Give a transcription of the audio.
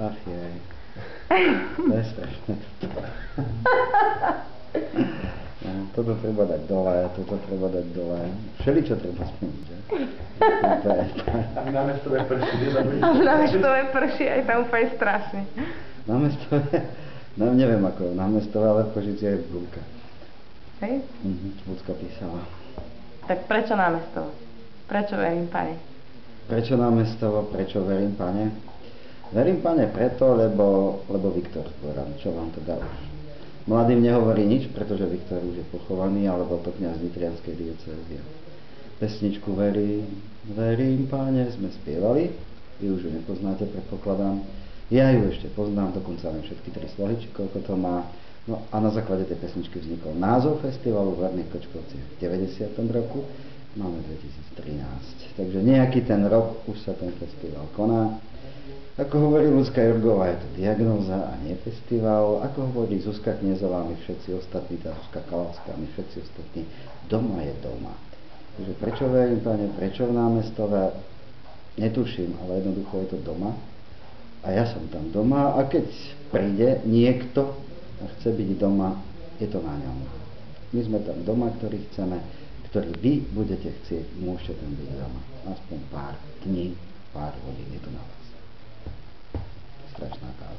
Ach jej. To je strašné. No, toto treba dať dole, toto treba dať dole. Všeličo treba zmeniť, že? A námestové prší, nezabudnite. A námestové prší, aj tam úplne strašne. Námestové, no neviem ako, námestové, ale v Košiciach je Búrka. Hej? Ľudská písala. Tak prečo námestovo? Prečo verím, Pane? Prečo námestovo, prečo verím, Pane? Verím, Pane, preto, lebo Viktor povedal, čo vám teda už. Mladým nehovorí nič, pretože Viktor už je pochovaný, alebo to kňaz Nitrianskej diecézy. Pesničku verím, Pane, sme spievali, vy už ju nepoznáte, predpokladám. Ja ju ešte poznám, dokonca len všetky 3 slohy, či koľko to má. No a na základe tej pesničky vznikol názov festivalu v Horných Kočkovciach v 90. roku. Máme 2013, takže nejaký ten rok už sa ten festival koná. Ako hovorí Ľudská Jurgová, je to diagnóza a nie festival. Ako hovorí Zuzka Kniezová, my všetci ostatní, tá Zuzka Kalavská, my všetci ostatní, doma je doma. Takže prečo verím, Pane, prečo v námestove? Netuším, ale jednoducho je to doma. A ja som tam doma a keď príde niekto a chce byť doma, je to na ňom. My sme tam doma, ktorí chceme, ktorí vy budete chcieť, môžete tam byť doma. Aspoň pár dní, pár hodín, je to na vás. Strašná kázeň.